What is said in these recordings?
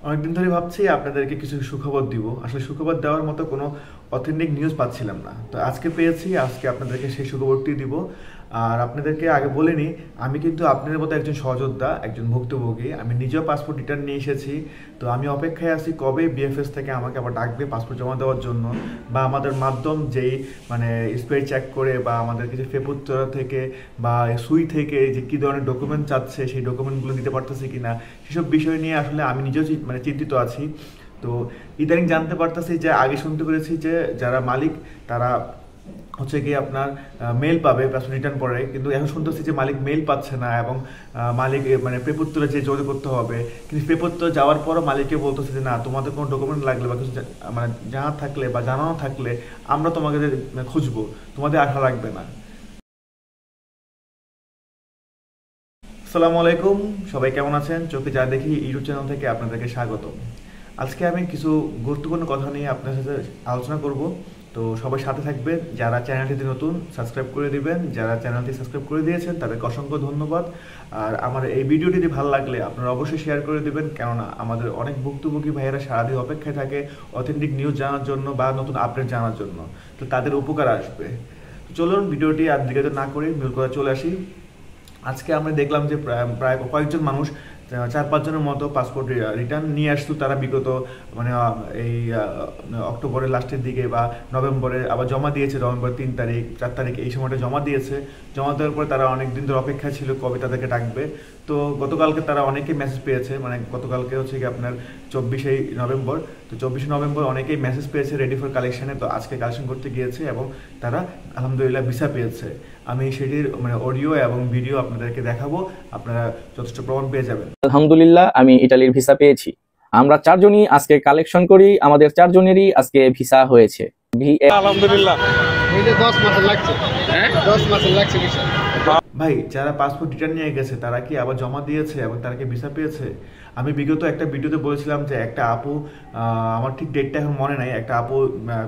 অনেকদিন ধরে ভাবছি আপনাদেরকে কিছু সুখবর দিব। আসলে সুখবর দেওয়ার মতো কোনো অথেন্টিক নিউজ পাচ্ছিলাম না, তো আজকে পেয়েছি। আজকে আপনাদেরকে সেই সুখবরটি দিব। আর আপনাদেরকে আগে বলিনি, আমি কিন্তু আপনাদের মতো একজন সহযোদ্ধা, একজন ভুক্তভোগী। আমি নিজেও পাসপোর্ট রিটার্ন নিয়ে এসেছি। তো আমি অপেক্ষায় আছি কবে বিএফএস থেকে আমাকে আবার ডাকবে পাসপোর্ট জমা দেওয়ার জন্য, বা আমাদের মাধ্যম যেই মানে স্পেড চেক করে বা আমাদের কিছু ফেপুত্র থেকে বা সুই থেকে যে কী ধরনের ডকুমেন্ট চাচ্ছে সেই ডকুমেন্টগুলো দিতে পারতেছে কিনা, সেসব বিষয় নিয়ে আসলে আমি নিজেও চিন্তিত আছি। তো ইদানিং জানতে পারতেছি যে, আগে শুনতে পেরেছি যে যারা মালিক তারা হচ্ছে কি আপনার মেল পাবে পাসপোর্ট রিটার্ন পরে, কিন্তু এখন শুনতেছি যে মালিক মেল পাচ্ছে না, এবং মালিক মানে পেপত্তরে যে যোগাযোগ করতে হবে, কিন্তু পেপত্তর যাওয়ার পরও মালিককে বলতেছে যে না, তোমাদের কোনো ডকুমেন্ট লাগলে বা কিছু মানে জানা থাকলে বা জানানো থাকলে আমরা তোমাকে খুঁজবো, তোমাদের আশা লাগবে না। আসসালামু আলাইকুম, সবাই কেমন আছেন? চোখে যা দেখি ইউটিউব চ্যানেল থেকে আপনাদেরকে স্বাগত। আজকে আমি কিছু গুরুত্বপূর্ণ কথা নিয়ে আপনার সাথে আলোচনা করব। তো সবাই সাথে থাকবেন। যারা চ্যানেলটিতে নতুন সাবস্ক্রাইব করে দিবেন, যারা চ্যানেলটি সাবস্ক্রাইব করে দিয়েছেন তাদেরকে অসংখ্য ধন্যবাদ। আর আমার এই ভিডিওটি ভালো লাগলে আপনারা অবশ্যই শেয়ার করে দিবেন, কেননা আমাদের অনেক ভুক্তভোগী ভাইয়েরা সারাদিন অপেক্ষায় থাকে অথেন্টিক নিউজ জানার জন্য বা নতুন আপডেট জানার জন্য। তো তাদের উপকার আসবে। চলুন ভিডিওটি আর দীর্ঘায়িত না করে মূল কথা চলে আসি। আজকে আমরা দেখলাম যে প্রায় কয়েকজন মানুষ 4-5 জনের মতো পাসপোর্ট রিটার্ন নিয়ে আসতো তারা বিগত মানে এই অক্টোবরের লাস্টের দিকে বা নভেম্বরে আবার জমা দিয়েছে। নভেম্বর 3 তারিখ 4 তারিখ এই সময়টা জমা দিয়েছে। জমা দেওয়ার পরে তারা অনেক দিন ধরে অপেক্ষা ছিল কবে তাদেরকে ডাকবে। তো গতকালকে তারা অনেকে মেসেজ পেয়েছে, মানে গতকালকে হচ্ছে কি আপনার 24 নভেম্বর। তো 24 নভেম্বর অনেকেই মেসেজ পেয়েছে রেডি ফর কালেকশনে। তো আজকে কালেকশন করতে গিয়েছে এবং তারা আলহামদুলিল্লাহ ভিসা পেয়েছে। আমি সেটির মানে অডিও এবং ভিডিও আপনাদেরকে দেখাবো, আপনারা যথেষ্ট প্রমাণ পেয়ে যাবেন। আলহামদুলিল্লাহ, আমি ইটালির ভিসা পেয়েছি। আমরা 4জনই আজকে কালেকশন করি, আমাদের 4জনেরই আজকে ভিসা হয়েছে। আলহামদুলিল্লাহ। 10 মাস লাগছে। হ্যাঁ, 10 মাস লাগছে ভিসা। ভাই, যারা পাসপোর্ট রিটার্ন নিয়ে গেছে তারা কি আবার জমা দিয়েছে এবং তারা কি ভিসা পেয়েছে? আমি বিগত একটা ভিডিওতে বলেছিলাম যে একটা আপু, আমার ঠিক ডেটটা এখন মনে নাই, একটা আপু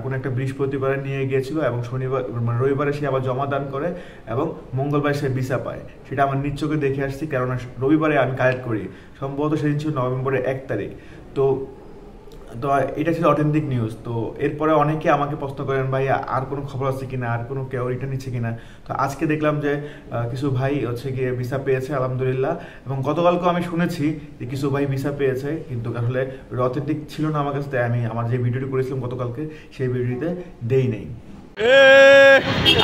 কোনো একটা বৃহস্পতিবারে নিয়ে গিয়েছিল এবং শনিবার মানে রবিবারে সে আবার জমা দান করে এবং মঙ্গলবার সে ভিসা পায়। সেটা আমার নিজ চোখে দেখে আসছি, কেননা রবিবারে আমি কালেক্ট করি। সম্ভবত সেদিন ছিল নভেম্বরের 1 তারিখ। তো তো এটা ছিল অথেন্টিক নিউজ। তো এরপরে অনেকে আমাকে প্রশ্ন করেন, ভাই আর কোনো খবর আছে কিনা, আর কোনো কেউ রিটার্ন নিচ্ছে কিনা। তো আজকে দেখলাম যে কিছু ভাই হচ্ছে গিয়ে ভিসা পেয়েছে আলহামদুলিল্লাহ। এবং গতকালকেও আমি শুনেছি যে কিছু ভাই ভিসা পেয়েছে, কিন্তু আসলে অথেন্টিক ছিল না আমার কাছে, তাই আমি আমার যে ভিডিওটি করেছিলাম গতকালকে সেই ভিডিওতে দেই নেই।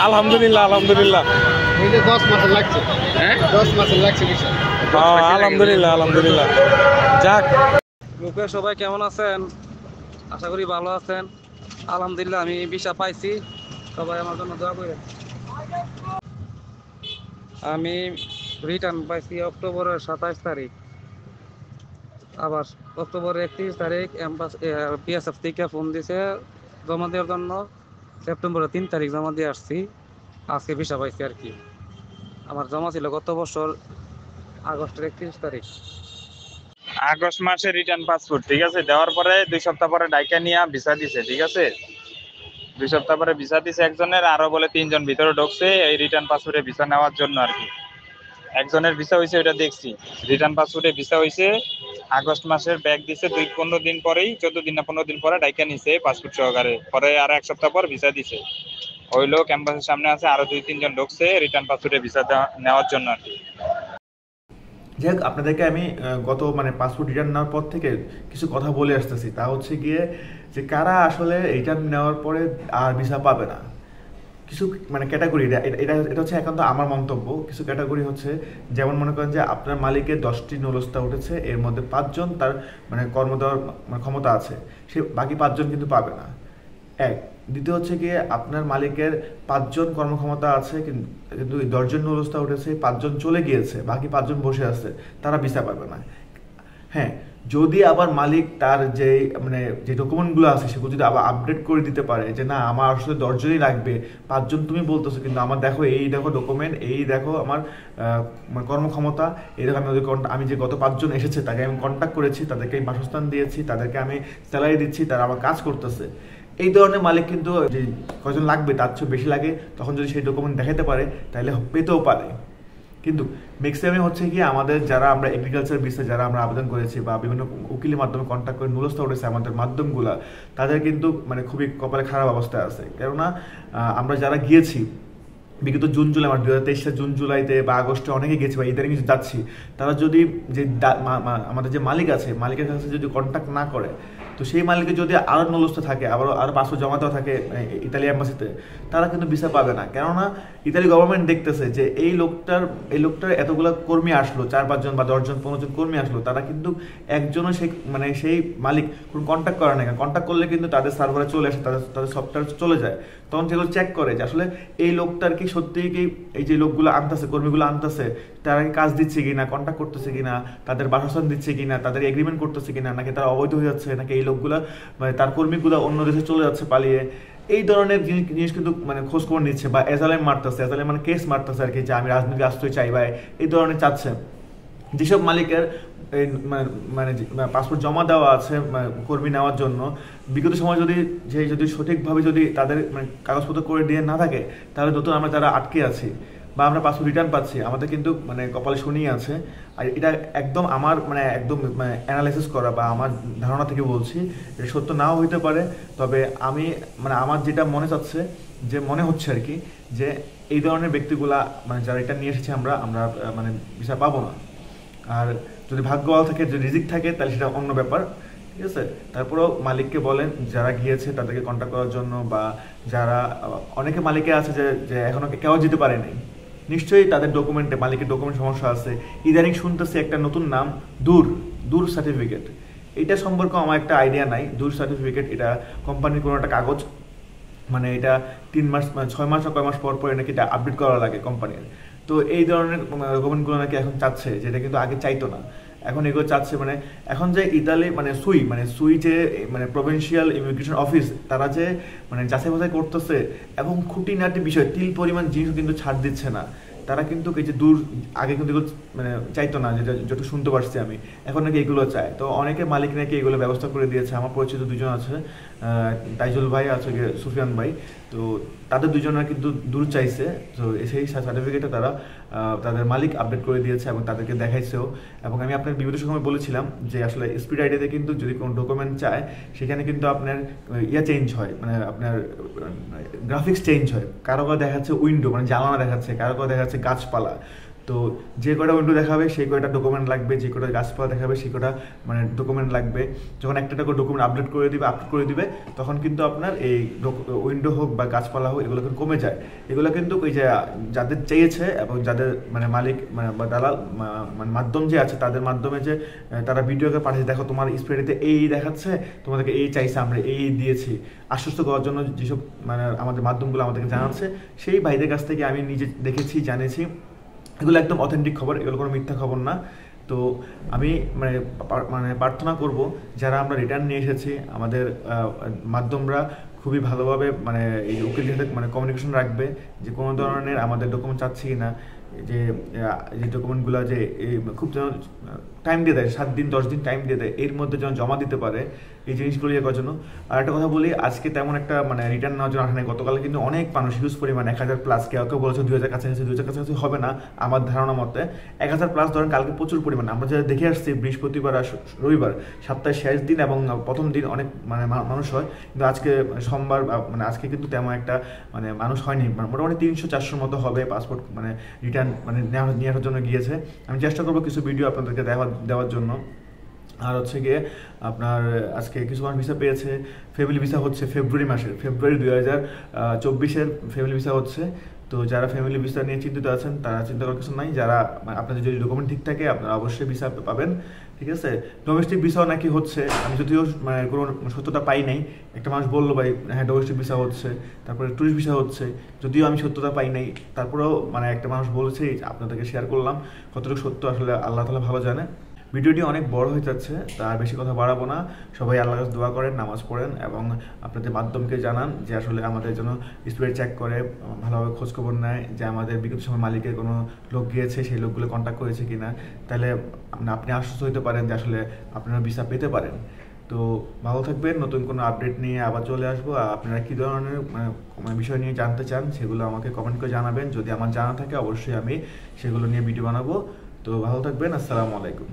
আলহামদুলিল্লাহ আলহামদুলিল্লাহ। 10 মাস লাগছে। হ্যাঁ, 10 মাস লাগছে ভিসা। আলহামদুলিল্লাহ আলহামদুলিল্লাহ। যাক, লোকে সবাই কেমন আছেন? আশা করি ভালো আছেন। আলহামদুলিল্লাহ, আমি ভিসা পাইছি। সবাই আমার জন্য দোয়া করেন। আমি রিটার্ন পাইছি অক্টোবরের 27 তারিখ। আবার অক্টোবরের 31 তারিখ বিএসএফ থেকে ফোন দিছে জমা দেওয়ার জন্য। সেপ্টেম্বরের 3 তারিখ জমা দিয়ে আসছি। আজকে ভিসা পাইছি আর কি। আমার জমা ছিল গত বছর আগস্টের 31 তারিখ। আগস্ট মাসে রিটার্ন পাসপোর্ট, ঠিক আছে। দেওয়ার পরে 2 সপ্তাহ পরে ডাইকা নিয়ে ভিসা দিছে, ঠিক আছে। 2 সপ্তাহ পরে ভিসা দিছে একজনের, আরো বলে 3জন ভিতরে ঢুকছে এই রিটার্ন পাসপোর্টে ভিসা নেওয়ার জন্য আর কি। একজনের ভিসা হয়েছে, ওইটা দেখছি। রিটার্ন পাসপোর্টে ভিসা হয়েছে আগস্ট মাসের, ব্যাগ দিছে 15 দিন পরেই, 14 দিন না 15 দিন পরে ডাইকা নিছে পাসপোর্ট সহকারে। পরে আর 1 সপ্তাহ পর ভিসা দিছে। ওই লোক ক্যাম্পাসের সামনে আছে, আরো 2-3 জন ঢুকছে রিটার্ন পাসপোর্টে ভিসা নেওয়ার জন্য আর কি। যাই হোক, আপনাদেরকে আমি গত মানে পাসপোর্ট রিটার্ন নেওয়ার পর থেকে কিছু কথা বলে আসতেছি। তা হচ্ছে গিয়ে যে কারা আসলে রিটার্ন নেওয়ার পরে আর ভিসা পাবে না। কিছু মানে ক্যাটাগরি, এটা হচ্ছে একান্ত আমার মন্তব্য। কিছু ক্যাটাগরি হচ্ছে, যেমন মনে করেন যে আপনার মালিকের 10টি নুলস্তা উঠেছে, এর মধ্যে 5জন তার মানে কর্ম দেওয়ার মানে ক্ষমতা আছে, সে বাকি 5জন কিন্তু পাবে না। এক। দ্বিতীয় হচ্ছে গিয়ে আপনার মালিকের 5জন কর্মক্ষমতা আছে, কিন্তু 10জন নুলস্তা উঠেছে, 5জন চলে গিয়েছে, বাকি 5জন বসে আছে, তারা ভিসা পাবে না। হ্যাঁ, যদি আবার মালিক তার যে মানে যে ডকুমেন্টগুলো আছে সেগুলো যদি আবার আপডেট করে দিতে পারে যে না, আমার আসলে 10জনই লাগবে, 5জন তুমি বলতেছো, কিন্তু আমার দেখো এই দেখো ডকুমেন্ট, এই দেখো আমার কর্মক্ষমতা, এই দেখো আমি যে গত 5জন এসেছে তাকে আমি কন্ট্যাক্ট করেছি, তাদেরকে আমি বাসস্থান দিয়েছি, তাদেরকে আমি স্যালারি দিচ্ছি, তারা আমার কাজ করতেছে, এই ধরনের মালিক কিন্তু যে কয়জন লাগবে তার চেয়ে বেশি লাগে, তখন যদি সেই ডকুমেন্ট দেখাতে পারে তাহলে পেতেও পারে। কিন্তু ম্যাক্সিমামে হচ্ছে কি আমাদের যারা আমরা এগ্রিকালচার বিষয়ে যারা আমরা আবেদন করেছি বা বিভিন্ন উকিলের মাধ্যমে কন্ট্যাক্ট করে নুলস্থ উঠেছে আমাদের মাধ্যমগুলা, তাদের কিন্তু মানে খুবই কপালে খারাপ অবস্থায় আছে। কেননা আমরা যারা গিয়েছি বিগত জুন জুলাই, আমার 2023 সালের জুন জুলাইতে বা আগস্টে অনেকে গেছি বা ইদানিং যাচ্ছি, তারা যদি যে আমাদের যে মালিক আছে, মালিকের কাছে যদি কন্ট্যাক্ট না করে, তো সেই মালিকের যদি আরও নলস্থ থাকে, আরও পাসপোর্ট জমা দেওয়া থাকে ইতালি অ্যাম্বাসিতে, তারা কিন্তু ভিসা পাবে না। কেননা ইতালি গভর্নমেন্ট দেখতেছে যে এই লোকটার এতগুলো কর্মী আসলো, 4-5 জন বা 10 জন 15 জন কর্মী আসলো, তারা কিন্তু একজনও সেই মালিক কোনো কন্ট্যাক্ট করে না। কন্ট্যাক্ট করলে কিন্তু তাদের সার্ভারে চলে আসে, তাদের সফটওয়্যার চলে যায়। তখন সেগুলো চেক করে যে আসলে এই লোকটার কি সত্যিই কি এই যে লোকগুলো আনতেছে, কর্মীগুলো আনতেছে, তারা কি কাজ দিচ্ছে কিনা, কন্ট্যাক্ট করতেছে কিনা, তাদের বাসস্থান দিচ্ছে কিনা, তাদের এগ্রিমেন্ট করতেছে কিনা, নাকি তারা অবৈধ হয়ে যাচ্ছে, নাকি এই লোকগুলো মানে তার কর্মীগুলো অন্য দেশে চলে যাচ্ছে পালিয়ে। এই ধরনের জিনিস কিন্তু মানে খোঁজ খবর নিচ্ছে বা এজালেম মারতেছে, এজালেম মানে কেস মারতেছে আর কি, যে আমি রাজনৈতিক আশ্রয় চাই বা এই ধরনের চাচ্ছে। যেসব মালিকের মানে পাসপোর্ট জমা দেওয়া আছে কর্মী নেওয়ার জন্য, বিগত সময় যদি সঠিকভাবে যদি তাদের মানে কাগজপত্র করে দিয়ে না থাকে, তাহলে নতুন আমরা যারা আটকে আছি বা আমরা পাসপোর্ট রিটার্ন পাচ্ছি, আমাদের কিন্তু মানে কপালে শনিই আছে। আর এটা একদম আমার একদম অ্যানালাইসিস করা বা আমার ধারণা থেকে বলছি, এটা সত্য নাও হইতে পারে। তবে আমি আমার যেটা মনে হচ্ছে আর কি, যে এই ধরনের ব্যক্তিগুলা মানে যারা এটা নিয়ে এসেছে আমরা মানে ভিসা পাবো না। আর যদি ভাগ্য ভালো থাকে, যদি রিজিক থাকে, তাহলে সেটা অন্য ব্যাপার, ঠিক আছে। তারপরেও মালিককে বলেন যারা গিয়েছে তাদেরকে কন্ট্যাক্ট করার জন্য, বা যারা অনেকে মালিকে আছে যে এখনো কেউ যেতে পারেনি, নিশ্চয়ই তাদের মালিকের ডকুমেন্ট সমস্যা আছে। ইদানিং শুনতেছি একটা নতুন নাম, দূর সার্টিফিকেট। এটা সম্পর্কে আমার একটা আইডিয়া নাই। দূর সার্টিফিকেট এটা কোম্পানির কোনো একটা কাগজ, মানে এটা 3 মাস 6 মাস বা কয় মাস পর নাকি এটা আপডেট করা লাগে কোম্পানির। তো এই ধরনের ডকুমেন্টগুলো নাকি এখন চাচ্ছে, যেটা কিন্তু আগে চাইতো না, এখন এগুলো চাচ্ছে। এখন যে ইতালি সুই যে প্রভিন্সিয়াল ইমিগ্রেশন অফিস, তারা যে যাচাই বাছাই করতেছে এবং খুঁটিনাটি বিষয় তিল পরিমাণ জিনিসও কিন্তু ছাড় দিচ্ছে না। তারা কিন্তু এই যে আগে কিন্তু এগুলো চাইতো না, যেটা শুনতে পারছি আমি, এখন নাকি এগুলো চায়। তো অনেকে মালিক নাকি এগুলো ব্যবস্থা করে দিয়েছে। আমার পরিচিত 2 জন আছে, তাইজুল ভাই আছে, সুফিয়ান ভাই। তো তাদের 2 জনের কিন্তু দূর চাইছে। তো সেই সার্টিফিকেটে তারা তাদের মালিক আপডেট করে দিয়েছে এবং তাদেরকে দেখাইছেও। এবং আমি আপনার বিগত সময় বলেছিলাম যে আসলে স্পিড আইডিতে কিন্তু যদি কোনো ডকুমেন্ট চায়, সেখানে কিন্তু আপনার চেঞ্জ হয়, আপনার গ্রাফিক্স চেঞ্জ হয়। কারো দেখাচ্ছে উইন্ডো, জানালা দেখাচ্ছে, কারো দেখাচ্ছে গাছপালা। তো যে কটা উইন্ডো দেখাবে সেই কয়টা ডকুমেন্ট লাগবে, যে কটা গাছপালা দেখাবে সেই কটা ডকুমেন্ট লাগবে। যখন একটা করে ডকুমেন্ট আপডেট করে দিবে, তখন কিন্তু আপনার এই উইন্ডো হোক বা গাছপালা হোক, এগুলো কিন্তু কমে যায়। এগুলো কিন্তু ওই যে যাদের চেয়েছে এবং যাদের মালিক বা দালাল মাধ্যম যে আছে, তাদের মাধ্যমে যে তারা ভিডিওকে পাঠিয়ে, দেখো তোমার স্প্রেডিতে এই দেখাচ্ছে, তোমাদেরকে এই চাইছে, আমরা এই দিয়েছি, আশ্বস্ত করার জন্য যেসব আমাদের মাধ্যমগুলো আমাদেরকে জানাচ্ছে, সেই ভাইদের কাছ থেকে আমি নিজে দেখেছি, জানিয়েছি। এগুলো একদম অথেন্টিক খবর, এগুলো কোনো মিথ্যা খবর না। তো আমি প্রার্থনা করব, যারা আমরা রিটার্ন নিয়ে এসেছি, আমাদের মাধ্যমরা খুবই ভালোভাবে এই উকিলের সাথে কমিউনিকেশন রাখবে, যে কোনো ধরনের আমাদের ডকুমেন্ট চাচ্ছি না, যে ডকুমেন্টগুলো যে খুব যেন টাইম দিয়ে দেয়, 7 দিন 10 দিন টাইম দিয়ে দেয়, এর মধ্যে যেন জমা দিতে পারে এই জিনিসগুলো ইয়ে করার জন্য। আর একটা কথা বলি, আজকে তেমন একটা রিটার্ন নেওয়ার জন্য আসে নাই। গতকাল কিন্তু অনেক মানুষ, হিউজ পরিমাণ, 1000+, কেউ বলেছে 2000 কাছাকাছি হবে না আমার ধারণা মতে। 1000+ ধরেন, কালকে প্রচুর পরিমাণ। আমরা যারা দেখে আসছি বৃহস্পতিবার আর রবিবার, সপ্তাহের শেষ দিন এবং প্রথম দিন অনেক মানুষ হয়, কিন্তু আজকে সোমবার আজকে কিন্তু তেমন একটা মানুষ হয়নি। মোটামুটি 300-400 মতো হবে পাসপোর্ট রিটার্ন নেওয়ার জন্য গিয়েছে। আমি চেষ্টা করবো কিছু ভিডিও আপনাদেরকে দেওয়ার জন্য। আর হচ্ছে গিয়ে আপনার আজকে কিছু মানুষ ভিসা পেয়েছে, ফ্যামিলি ভিসা হচ্ছে ফেব্রুয়ারি 2024-এর ফ্যামিলি ভিসা হচ্ছে। তো যারা ফ্যামিলি ভিসা নিয়ে চিন্তিত আছেন, তারা চিন্তা করার কিছু নাই। যারা আপনাদের যদি ডকুমেন্ট ঠিক থাকে, আপনারা অবশ্যই ভিসা পাবেন, ঠিক আছে। ডোমেস্টিক ভিসাও নাকি হচ্ছে, আমি যদিও কোনো সত্যতা পাই নাই। একটা মানুষ বললো ভাই হ্যাঁ ডোমেস্টিক ভিসা হচ্ছে, তারপরে টুরিস্ট ভিসা হচ্ছে, যদিও আমি সত্যতা পাই নাই। তারপরেও একটা মানুষ বলেছে, আপনাদেরকে শেয়ার করলাম। কতটুকু সত্য আসলে আল্লাহ তাআলা ভালো জানে। ভিডিওটি অনেক বড় হয়ে যাচ্ছে, তার বেশি কথা বাড়াবো না। সবাই আল্লাহর কাছে দোয়া করেন, নামাজ পড়েন এবং আপনাদের মাধ্যমকে জানান যে আসলে আমাদের জন্য স্পিড চেক করে, ভালোভাবে খোঁজখবর নেয় যে আমাদের বিগত সময় মালিকের কোনো লোক গিয়েছে, সেই লোকগুলো কন্ট্যাক্ট করেছে কিনা। তাহলে আপনি আশ্বস্ত হতে পারেন যে আসলে আপনারা ভিসা পেতে পারেন। তো ভালো থাকবেন, নতুন কোনো আপডেট নিয়ে আবার চলে আসবো। আর আপনারা কী ধরনের বিষয় নিয়ে জানতে চান সেগুলো আমাকে কমেন্ট করে জানাবেন। যদি আমার জানা থাকে অবশ্যই আমি সেগুলো নিয়ে ভিডিও বানাবো। তো ভালো থাকবেন, আসসালামু আলাইকুম।